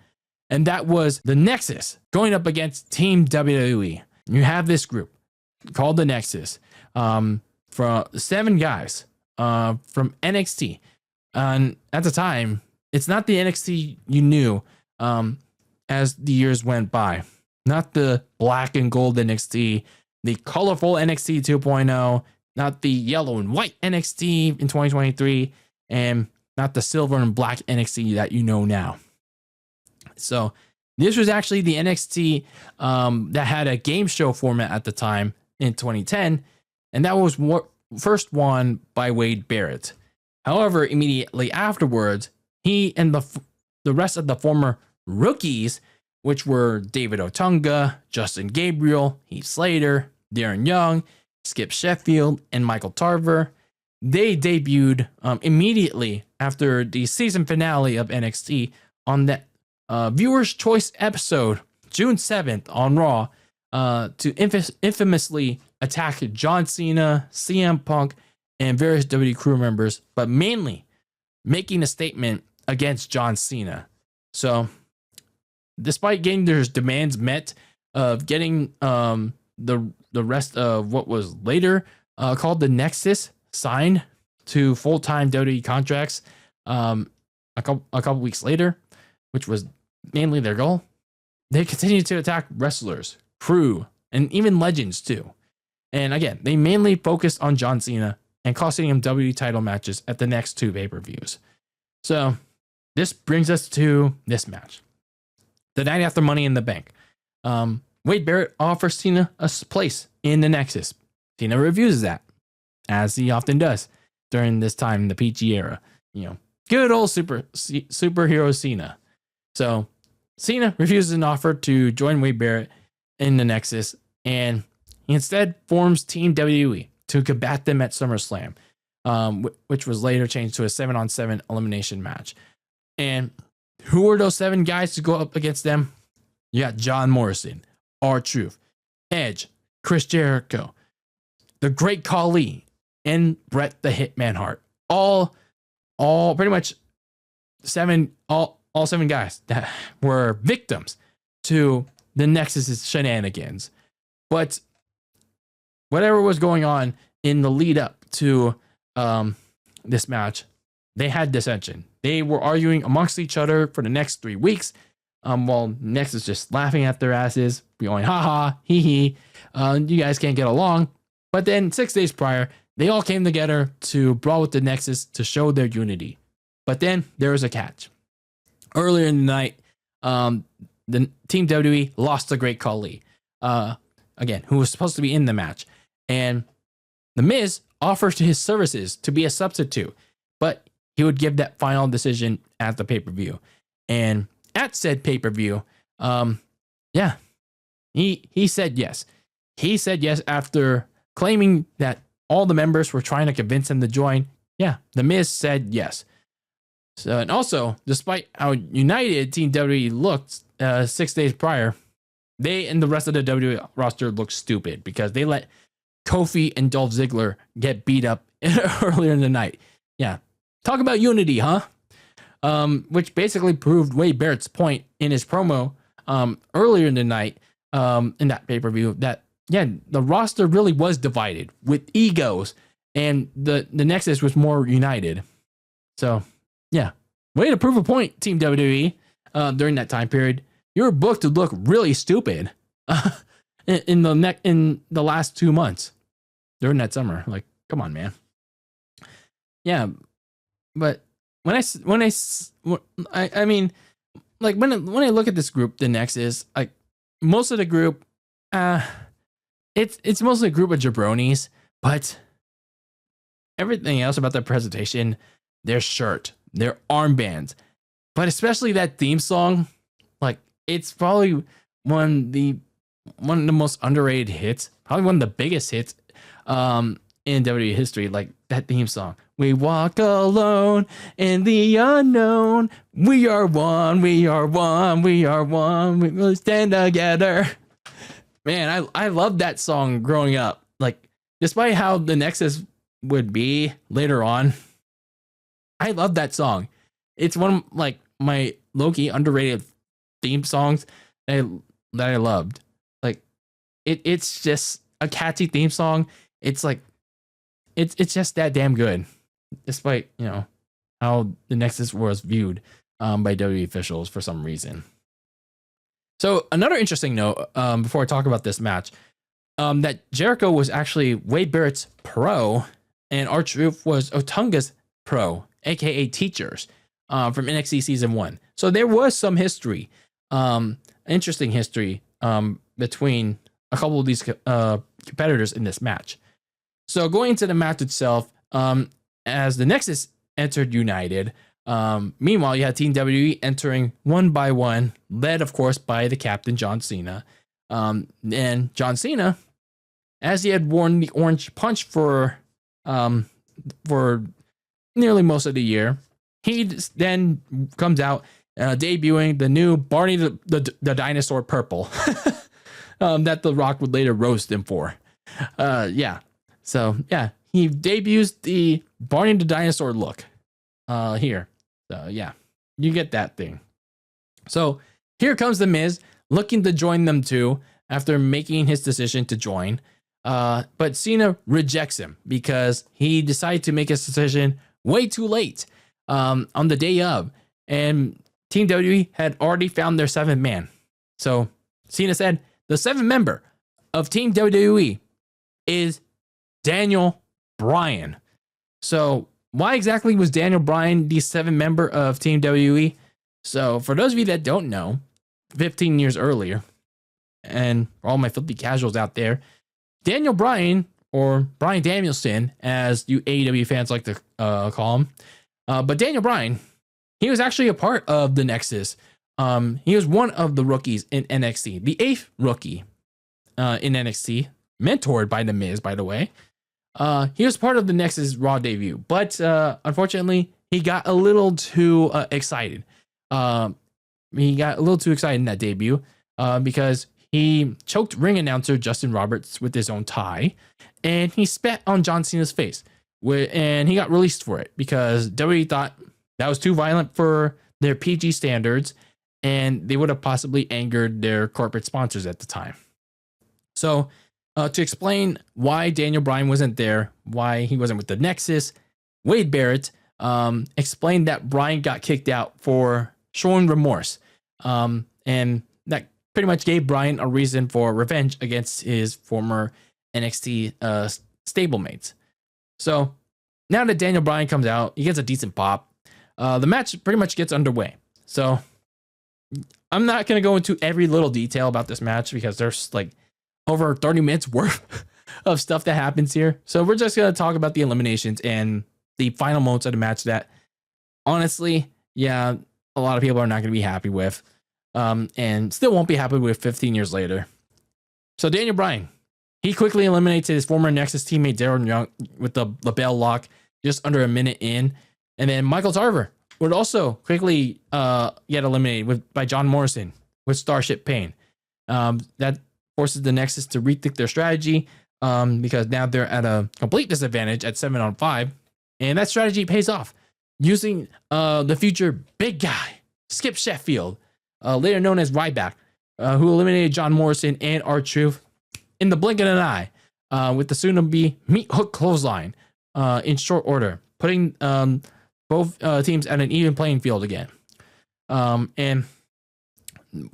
And that was the Nexus going up against Team WWE. You have this group called the Nexus from 7 guys from NXT. And at the time, it's not the NXT you knew as the years went by. Not the black and gold NXT, the colorful NXT 2.0, not the yellow and white NXT in 2023, and not the silver and black NXT that you know now. So this was actually the NXT that had a game show format at the time in 2010, and that was first won by Wade Barrett. However, immediately afterwards, he and the rest of the former rookies, which were David Otunga, Justin Gabriel, Heath Slater, Darren Young, Skip Sheffield, and Michael Tarver, they debuted immediately after the season finale of NXT on that Viewer's Choice episode, June 7th on Raw, to infamously attack John Cena, CM Punk, and various WWE crew members, but mainly making a statement against John Cena. So, despite getting their demands met of getting the rest of what was later called the Nexus signed to full-time WWE contracts a couple weeks later, which was mainly their goal, they continued to attack wrestlers, crew, and even legends too. And again, they mainly focused on John Cena and costing him WWE title matches at the next 2 pay-per-views. So this brings us to this match. The night after Money in the Bank. Wade Barrett offers Cena a place in the Nexus. Cena refuses that, as he often does during this time in the PG era. You know, good old superhero Cena. So Cena refuses an offer to join Wade Barrett in the Nexus, and he instead forms Team WWE to combat them at SummerSlam, which was later changed to a 7-on-7 elimination match. And who were those 7 guys to go up against them? You got John Morrison, R-Truth, Edge, Chris Jericho, the Great Khali, and Bret the Hitman Hart. All pretty much 7 guys that were victims to the Nexus's shenanigans. But whatever was going on in the lead up to this match, they had dissension. They were arguing amongst each other for the next 3 weeks, while Nexus just laughing at their asses, going, haha, hee hee, you guys can't get along. But then 6 days prior, they all came together to brawl with the Nexus to show their unity. But then there was a catch. Earlier in the night, the Team WWE lost the Great Khali, again, who was supposed to be in the match. And The Miz offered his services to be a substitute, but he would give that final decision at the pay-per-view. And at said pay-per-view, he said yes. He said yes after claiming that all the members were trying to convince him to join. Yeah, The Miz said yes. So, and also, despite how united Team WWE looked 6 days prior, they and the rest of the WWE roster looked stupid because they let Kofi and Dolph Ziggler get beat up earlier in the night. Yeah, talk about unity, huh? Which basically proved Wade Barrett's point in his promo earlier in the night in that pay-per-view that, yeah, the roster really was divided with egos and the Nexus was more united. So, yeah, way to prove a point, Team WWE, during that time period. You were booked to look really stupid in the last 2 months during that summer. Like, come on, man. Yeah, but when I mean, like when I look at this group, the Nexus, like most of the group, it's mostly a group of jabronis, but everything else about the presentation, their shirt, their armbands, but especially that theme song, like it's probably one of the most underrated hits, probably one of the biggest hits in WWE history. Like that theme song, we walk alone in the unknown, we are one, we are one, we are one, we will stand together. Man, I loved that song growing up. Like, despite how the Nexus would be later on, I love that song. It's one of like my low-key underrated theme songs that I loved. Like, it's just a catchy theme song. It's like it's just that damn good, despite how the Nexus was viewed by WWE officials for some reason. So another interesting note before I talk about this match, that Jericho was actually Wade Barrett's pro, and R-Truth was Otunga's pro, aka teachers, from NXT season 1. So there was some history, interesting history between a couple of these competitors in this match. So going into the match itself, as the Nexus entered United, meanwhile, you had Team WWE entering one by one, led, of course, by the captain, John Cena. And John Cena, as he had worn the orange punch for nearly most of the year, he then comes out debuting the new Barney the Dinosaur Purple that The Rock would later roast him for. So, he debuts the Barney the Dinosaur look here. So, you get that thing. So, here comes The Miz looking to join them too after making his decision to join. But Cena rejects him because he decided to make his decision way too late on the day of. And Team WWE had already found their 7th man. So, Cena said, the 7th member of Team WWE is Daniel Bryan. So, why exactly was Daniel Bryan the 7th member of Team WWE? So, for those of you that don't know, 15 years earlier, and for all my filthy casuals out there, Daniel Bryan, or Bryan Danielson, as you AEW fans like to call him, but Daniel Bryan, he was actually a part of the Nexus. He was one of the rookies in NXT, the 8th rookie in NXT, mentored by The Miz, by the way. He was part of the Nexus Raw debut, but unfortunately, he got a little too excited. He got a little too excited in that debut because he choked ring announcer Justin Roberts with his own tie, and he spat on John Cena's face, and he got released for it because WWE thought that was too violent for their PG standards, and they would have possibly angered their corporate sponsors at the time. So, to explain why Daniel Bryan wasn't there, why he wasn't with the Nexus, Wade Barrett explained that Bryan got kicked out for showing remorse. And that pretty much gave Bryan a reason for revenge against his former NXT stablemates. So now that Daniel Bryan comes out, he gets a decent pop. The match pretty much gets underway. So I'm not going to go into every little detail about this match because there's like over 30 minutes worth of stuff that happens here. So we're just going to talk about the eliminations and the final moments of the match that honestly, a lot of people are not going to be happy with, and still won't be happy with 15 years later. So Daniel Bryan, he quickly eliminates his former Nexus teammate Darren Young with the bell lock just under a minute in. And then Michael Tarver would also quickly get eliminated by John Morrison with Starship Pain. That forces the Nexus to rethink their strategy because now they're at a complete disadvantage at 7-on-5. And that strategy pays off using the future big guy, Skip Sheffield, later known as Ryback, who eliminated John Morrison and R-Truth in the blink of an eye with the soon-to-be meat hook clothesline in short order, putting both teams at an even playing field again. And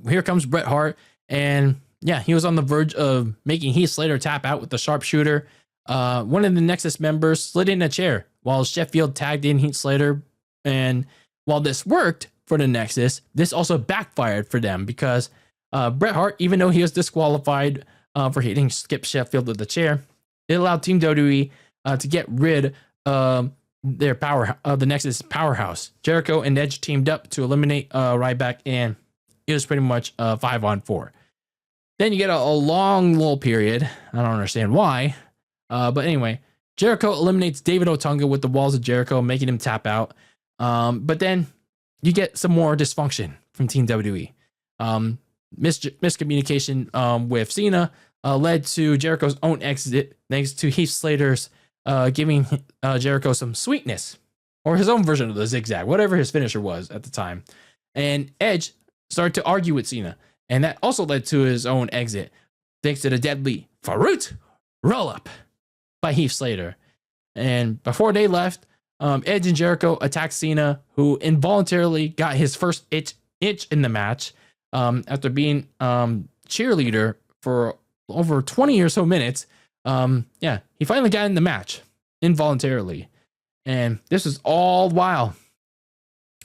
here comes Bret Hart, and he was on the verge of making Heath Slater tap out with the sharpshooter. One of the Nexus members slid in a chair while Sheffield tagged in Heath Slater. And while this worked for the Nexus, this also backfired for them because Bret Hart, even though he was disqualified for hitting Skip Sheffield with the chair, it allowed Team WWE to get rid their power, the Nexus powerhouse. Jericho and Edge teamed up to eliminate Ryback, and it was pretty much 5-on-4. Then you get a long lull period. I don't understand why, but anyway, Jericho eliminates David Otunga with the walls of Jericho, making him tap out. But then you get some more dysfunction from Team WWE. Miscommunication with Cena led to Jericho's own exit, thanks to Heath Slater's giving Jericho some sweetness, or his own version of the zigzag, whatever his finisher was at the time. And Edge started to argue with Cena, and that also led to his own exit, thanks to the deadly Faroot roll-up by Heath Slater. And before they left, Edge and Jericho attacked Cena, who involuntarily got his first itch in the match after being cheerleader for over 20 or so minutes. He finally got in the match involuntarily. And this is all while,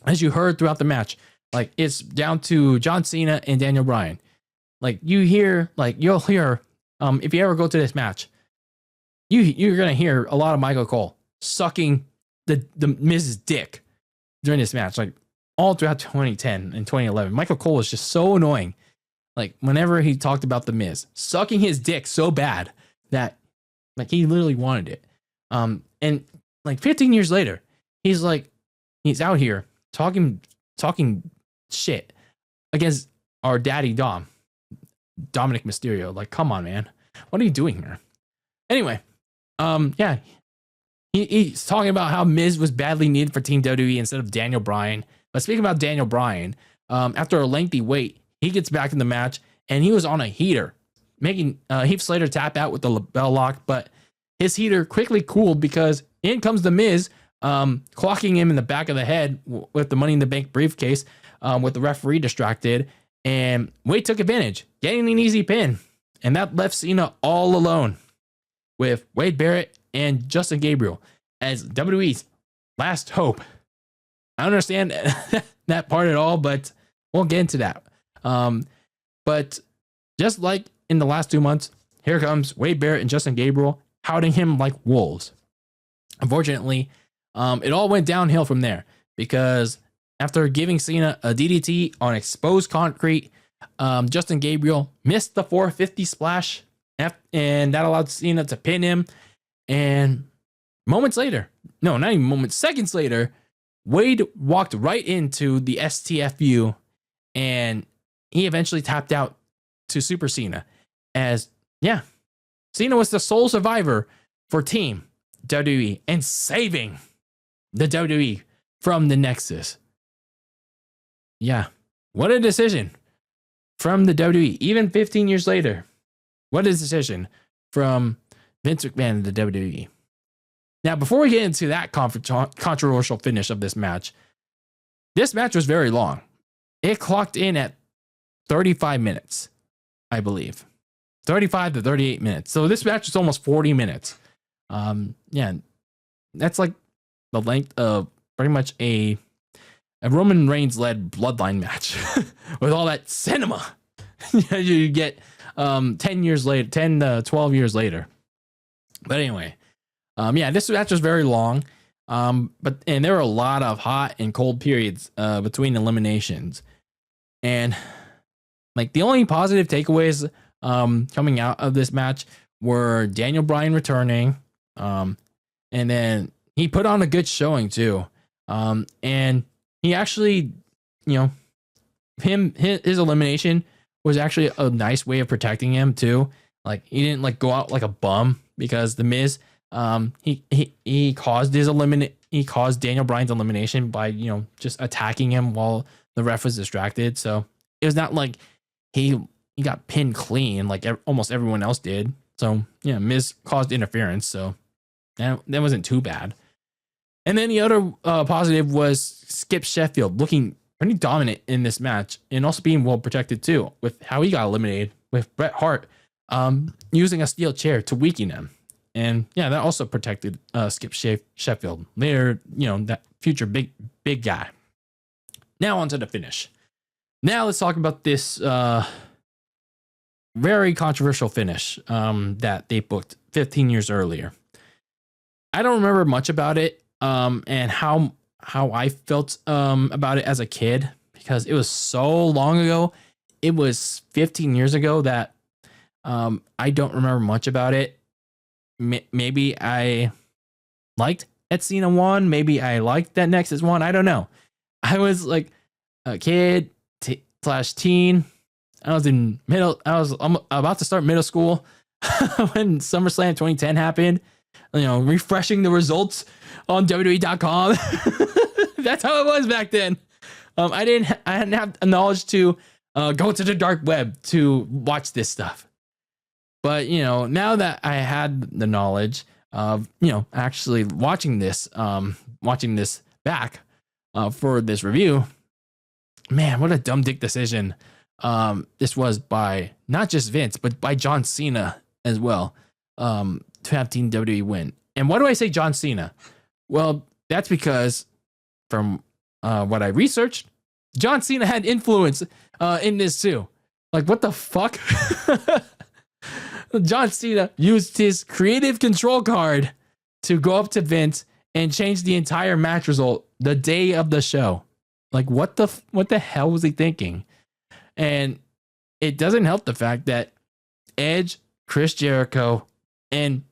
as you heard throughout the match, like, it's down to John Cena and Daniel Bryan. Like, you'll hear, if you ever go to this match, you're going to hear a lot of Michael Cole sucking the Miz's dick during this match, like all throughout 2010 and 2011. Michael Cole was just so annoying. Like, whenever he talked about the Miz, sucking his dick so bad that, like, he literally wanted it. And like 15 years later, he's out here talking shit against our daddy Dominic Mysterio. Like, come on, man, what are you doing here? Anyway, he's talking about how Miz was badly needed for Team WWE instead of Daniel Bryan. But speaking about Daniel Bryan, after a lengthy wait, he gets back in the match, and he was on a heater, making Heath Slater tap out with the bell lock. But his heater quickly cooled because in comes the Miz, clocking him in the back of the head with the Money in the Bank briefcase, with the referee distracted. And Wade took advantage, getting an easy pin. And that left Cena all alone with Wade Barrett and Justin Gabriel as WWE's last hope. I don't understand that part at all, but we'll get into that. But just like in the last 2 months, here comes Wade Barrett and Justin Gabriel hounding him like wolves. Unfortunately, it all went downhill from there because after giving Cena a DDT on exposed concrete, Justin Gabriel missed the 450 splash, and that allowed Cena to pin him. And seconds later, Wade walked right into the STFU, and he eventually tapped out to Super Cena. Cena was the sole survivor for Team WWE and saving the WWE from the Nexus. Yeah, what a decision from the WWE. Even 15 years later, what a decision from Vince McMahon and the WWE. Now, before we get into that controversial finish of this match was very long. It clocked in at 35 minutes, I believe. 35 to 38 minutes. So this match is almost 40 minutes. That's like the length of pretty much a Roman Reigns led bloodline match with all that cinema you get 10 to 12 years later. But anyway, this match was very long. But there were a lot of hot and cold periods between eliminations. And like the only positive takeaways coming out of this match were Daniel Bryan returning. And then he put on a good showing too. And he actually, his elimination was actually a nice way of protecting him too. Like, he didn't like go out like a bum, because the Miz, he caused Daniel Bryan's elimination by, just attacking him while the ref was distracted. So it was not like he got pinned clean like almost everyone else did. So yeah, Miz caused interference. So that wasn't too bad. And then the other positive was Skip Sheffield looking pretty dominant in this match, and also being well protected too, with how he got eliminated with Bret Hart using a steel chair to weaken him. And yeah, that also protected Skip Sheffield later, that future big guy. Now on to the finish. Now let's talk about this very controversial finish that they booked 15 years earlier. I don't remember much about it, and how I felt about it as a kid, because it was so long ago. It was 15 years ago that I don't remember much about it. Maybe I liked that Cena won. Maybe I liked that Nexus won. I don't know. I was like a kid slash teen. I was about to start middle school when SummerSlam 2010 happened. You know, refreshing the results on WWE.com. That's how it was back then. I didn't have the knowledge to go to the dark web to watch this stuff. But, you know, now that I had the knowledge of, you know, actually watching this back for this review, man, what a dumb dick decision this was by not just Vince, but by John Cena as well, to have Team WWE win. And why do I say John Cena? Well, that's because from what I researched, John Cena had influence in this too. Like, what the fuck? John Cena used his creative control card to go up to Vince and change the entire match result the day of the show. Like, what the hell was he thinking? And it doesn't help the fact that Edge, Chris Jericho, and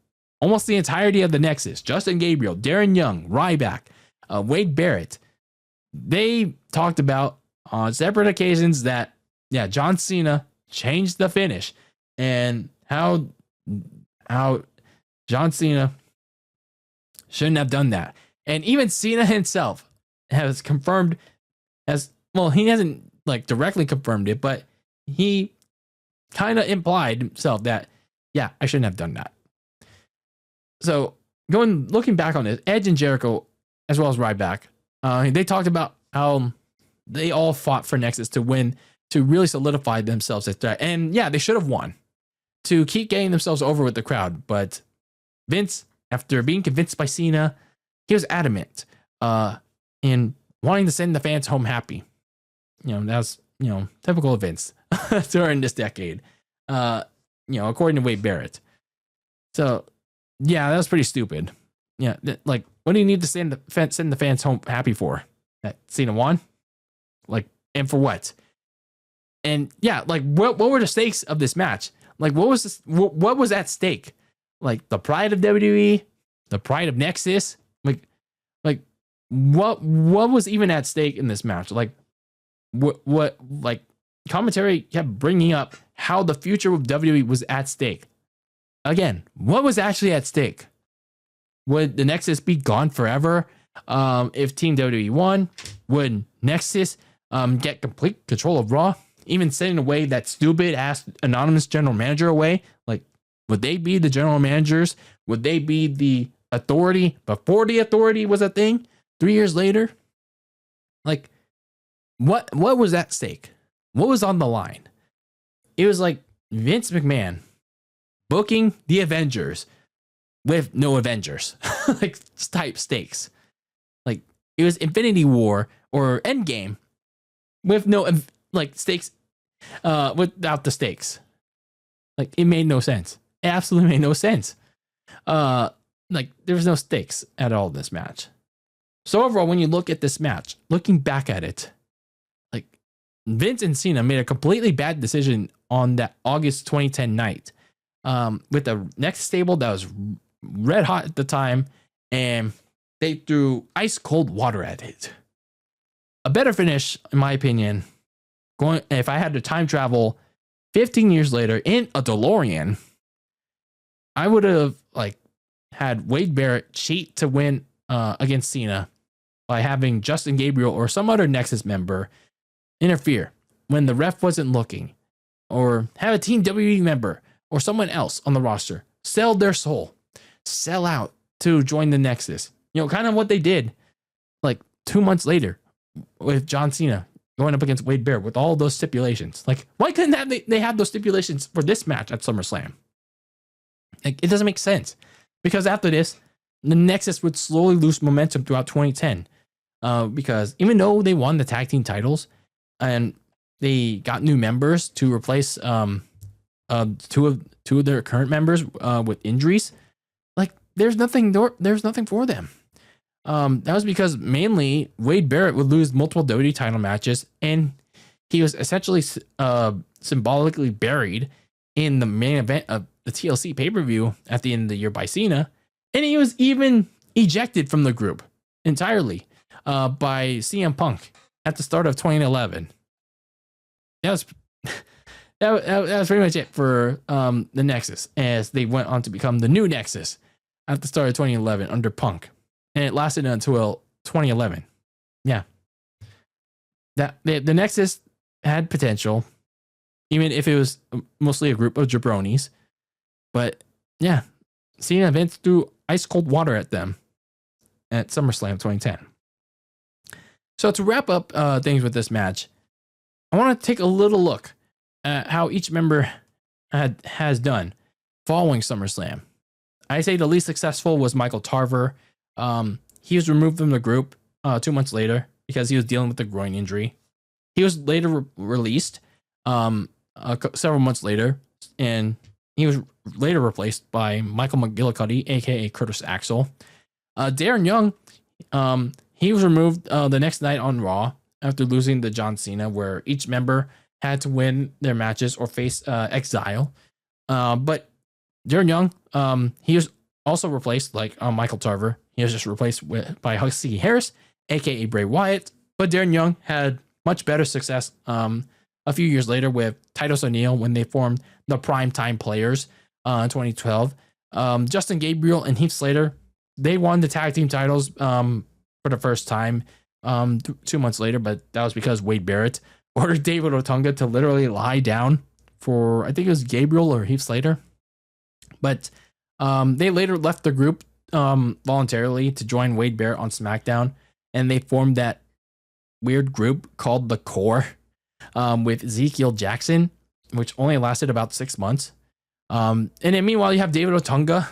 almost the entirety of the Nexus, Justin Gabriel, Darren Young, Ryback, Wade Barrett, they talked about on separate occasions that, yeah, John Cena changed the finish, and how John Cena shouldn't have done that. And even Cena himself has confirmed, as well, he hasn't like directly confirmed it, but he kind of implied himself that, yeah, I shouldn't have done that. So looking back on it, Edge and Jericho, as well as Ryback, they talked about how they all fought for Nexus to win, to really solidify themselves as threat. And yeah, they should have won to keep getting themselves over with the crowd. But Vince, after being convinced by Cena, he was adamant in wanting to send the fans home happy. You know, that's, you know, typical of Vince during this decade, you know, according to Wade Barrett. So, yeah, that was pretty stupid. Yeah, like, what do you need to send the fans home happy for? That Cena won? Like, and for what? And yeah, like, what were the stakes of this match? Like, what was at stake? Like, the pride of WWE, the pride of Nexus. Like what was even at stake in this match? Like, what like, commentary kept bringing up how the future of WWE was at stake. Again, what was actually at stake? Would the Nexus be gone forever if Team WWE won? Would Nexus get complete control of Raw? Even sending away that stupid ass anonymous general manager away? Like, would they be the general managers? Would they be the authority before the authority was a thing 3 years later? Like, what was at stake? What was on the line? It was like Vince McMahon booking the Avengers with no Avengers, like, type stakes. Like, it was Infinity War or Endgame with no like stakes, without the stakes. Like, it made no sense. It absolutely made no sense. Like, there was no stakes at all in this match. So overall, when you look at this match, looking back at it, like, Vince and Cena made a completely bad decision on that August 2010 night, with the Nexus stable that was red hot at the time, and they threw ice cold water at it. A better finish, in my opinion, if I had to time travel 15 years later in a DeLorean, I would have, like, had Wade Barrett cheat to win against Cena by having Justin Gabriel or some other Nexus member interfere when the ref wasn't looking, or have a Team WWE member or someone else on the roster sell their soul, sell out to join the Nexus. You know, kind of what they did like 2 months later with John Cena going up against Wade Barrett with all those stipulations. Like, why couldn't they have those stipulations for this match at SummerSlam? Like, it doesn't make sense, because after this, the Nexus would slowly lose momentum throughout 2010, because even though they won the tag team titles and they got new members to replace two of their current members with injuries, like, there's nothing for them. That was because mainly Wade Barrett would lose multiple WWE title matches, and he was essentially symbolically buried in the main event of the TLC pay-per-view at the end of the year by Cena, and he was even ejected from the group entirely by CM Punk at the start of 2011. That was pretty much it for the Nexus, as they went on to become the new Nexus at the start of 2011 under Punk, and it lasted until 2011. Yeah, that the Nexus had potential, even if it was mostly a group of jabronis. But yeah, Cena Vince threw ice cold water at them at SummerSlam 2010. So to wrap up things with this match, I want to take a little look at how each member has done following SummerSlam. I say the least successful was Michael Tarver. He was removed from the group 2 months later because he was dealing with a groin injury. He was later released several months later, and he was later replaced by Michael McGillicuddy, aka Curtis Axel. Darren Young, he was removed the next night on Raw after losing to John Cena, where each member had to win their matches or face exile. But Darren Young, he was also replaced, like Michael Tarver. He was just replaced by Husky Harris, aka Bray Wyatt. But Darren Young had much better success a few years later with Titus O'Neil when they formed the Primetime Players in 2012. Justin Gabriel and Heath Slater, they won the tag team titles for the first time 2 months later, but that was because Wade Barrett ordered David Otunga to literally lie down for, I think it was Gabriel or Heath Slater. But they later left the group voluntarily to join Wade Barrett on SmackDown, and they formed that weird group called The Core with Ezekiel Jackson, which only lasted about 6 months. And then meanwhile, you have David Otunga.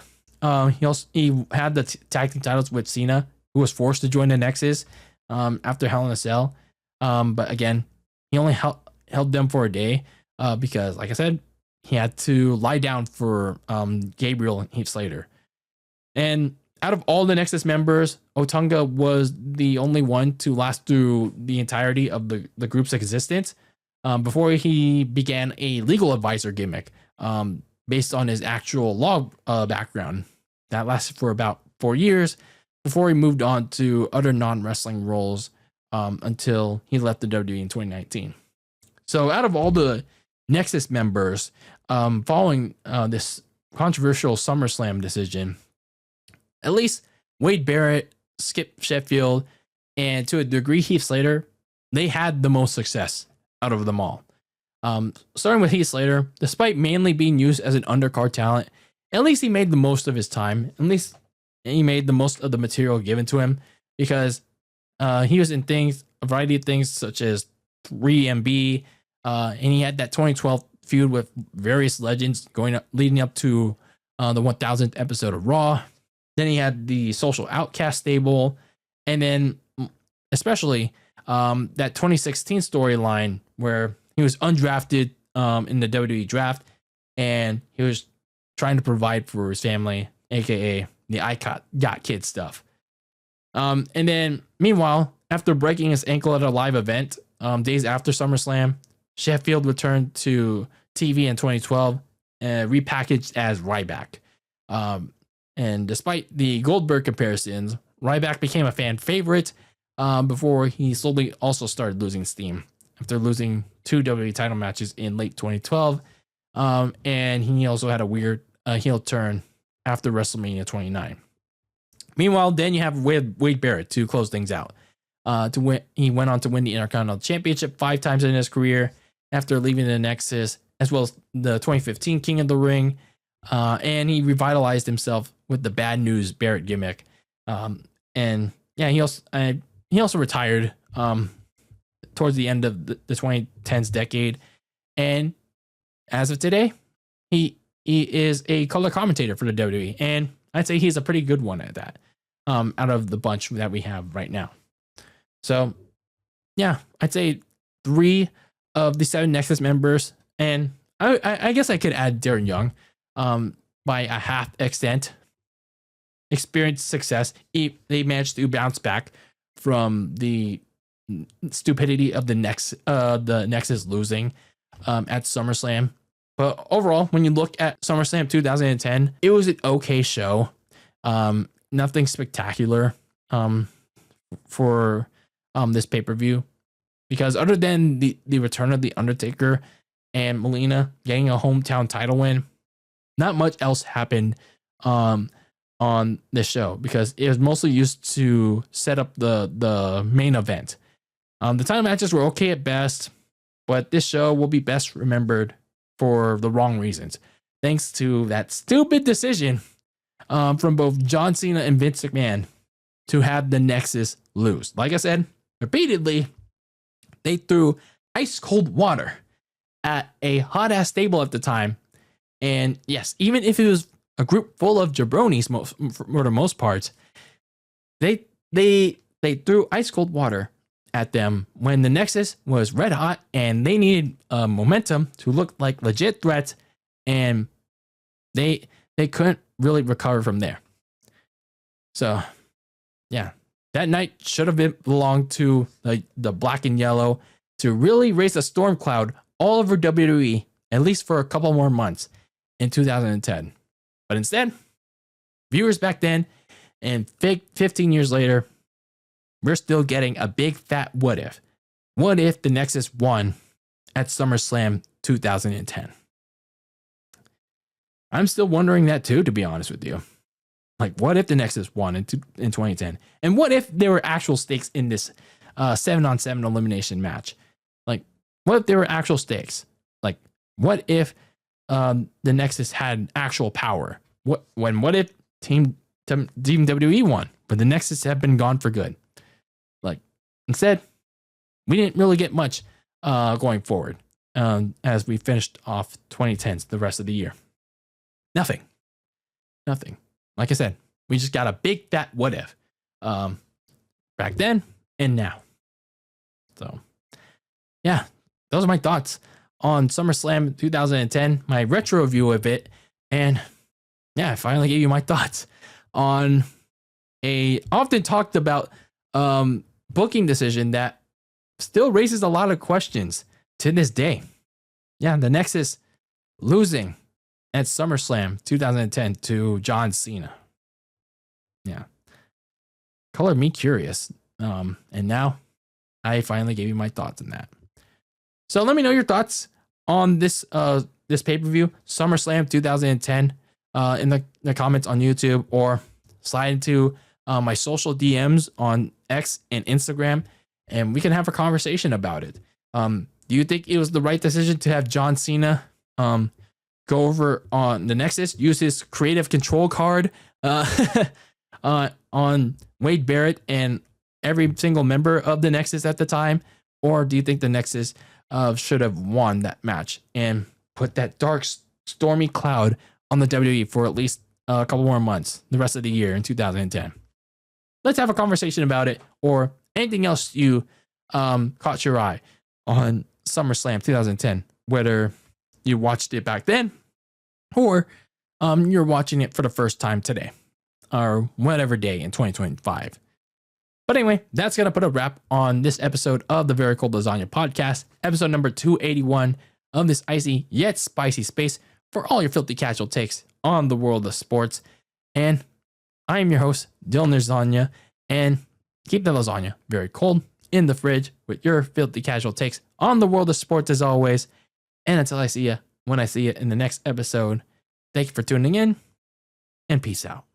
He had the tag team titles with Cena, who was forced to join the Nexus after Hell in a Cell. But again, he only held them for a day because, like I said, he had to lie down for Gabriel and Heath Slater. And out of all the Nexus members, Otunga was the only one to last through the entirety of the group's existence before he began a legal advisor gimmick based on his actual law background. That lasted for about 4 years before he moved on to other non-wrestling roles until he left the WWE in 2019. So out of all the Nexus members, following this controversial SummerSlam decision, at least Wade Barrett, Skip Sheffield, and to a degree Heath Slater, they had the most success out of them all. Starting with Heath Slater, despite mainly being used as an undercard talent, at least he made the most of his time. At least he made the most of the material given to him, because he was in a variety of things such as 3MB, and he had that 2012 feud with various legends leading up to the 1000th episode of Raw. Then he had the Social Outcast stable, and then especially that 2016 storyline where he was undrafted in the WWE draft, and he was trying to provide for his family, aka the I Got Kids stuff. And then meanwhile, after breaking his ankle at a live event days after SummerSlam, Sheffield returned to TV in 2012, repackaged as Ryback. And despite the Goldberg comparisons, Ryback became a fan favorite before he slowly also started losing steam after losing 2 WWE title matches in late 2012. And he also had a weird heel turn after WrestleMania 29. Meanwhile, then you have Wade Barrett to close things out. He went on to win the Intercontinental Championship 5 times in his career after leaving the Nexus, as well as the 2015 King of the Ring. And he revitalized himself with the Bad News Barrett gimmick. And yeah, he also retired towards the end of the 2010s decade. And as of today, he is a color commentator for the WWE, and I'd say he's a pretty good one at that out of the bunch that we have right now. So yeah, I'd say 3 of the 7 Nexus members, and I guess I could add Darren Young by a half extent. experienced success. They managed to bounce back from the stupidity of the Nexus losing at SummerSlam. But overall, when you look at SummerSlam 2010, it was an okay show. Nothing spectacular for this pay-per-view, because other than the return of The Undertaker and Melina getting a hometown title win, not much else happened on this show, because it was mostly used to set up the main event. The title matches were okay at best, but this show will be best remembered for the wrong reasons, thanks to that stupid decision from both John Cena and Vince McMahon to have the Nexus lose. Like I said repeatedly, they threw ice cold water at a hot ass table at the time. And yes, even if it was a group full of jabronis for the most part, they threw ice cold water at them when the Nexus was red hot and they needed momentum to look like legit threats, and they couldn't really recover from there. So yeah, that night should have belonged to the black and yellow to really raise a storm cloud all over WWE, at least for a couple more months in 2010. But instead, viewers back then and 15 years later, we're still getting a big fat what if. What if the Nexus won at SummerSlam 2010? I'm still wondering that too, to be honest with you. Like, what if the Nexus won in 2010? And what if there were actual stakes in this 7-on-7 elimination match? Like, what if there were actual stakes? Like, what if the Nexus had actual power? What if Team WWE won, but the Nexus had been gone for good? Like, instead, we didn't really get much going forward as we finished off 2010s the rest of the year. Nothing. Like I said, we just got a big fat what if back then and now. So, yeah, those are my thoughts on SummerSlam 2010, my retro review of it. And yeah, I finally gave you my thoughts on a often talked about booking decision that still raises a lot of questions to this day. Yeah, the Nexus losing at SummerSlam 2010 to John Cena. Yeah. Colored me curious. And now I finally gave you my thoughts on that. So let me know your thoughts on this pay-per-view, SummerSlam 2010, in the comments on YouTube, or slide into my social DMs on X and Instagram, and we can have a conversation about it. Do you think it was the right decision to have John Cena go over on the Nexus, use his creative control card on Wade Barrett and every single member of the Nexus at the time? Or do you think the Nexus should have won that match and put that dark, stormy cloud on the WWE for at least a couple more months, the rest of the year in 2010? Let's have a conversation about it, or anything else you caught your eye on SummerSlam 2010, whether you watched it back then or you're watching it for the first time today or whatever day in 2025. But anyway, that's going to put a wrap on this episode of the Very Cold Lasagna Podcast, episode number 281 of this icy yet spicy space for all your filthy casual takes on the world of sports. And I am your host, Dylan Lasagna, and keep the lasagna very cold in the fridge with your filthy casual takes on the world of sports as always. And until I see you when I see you in the next episode, thank you for tuning in, and peace out.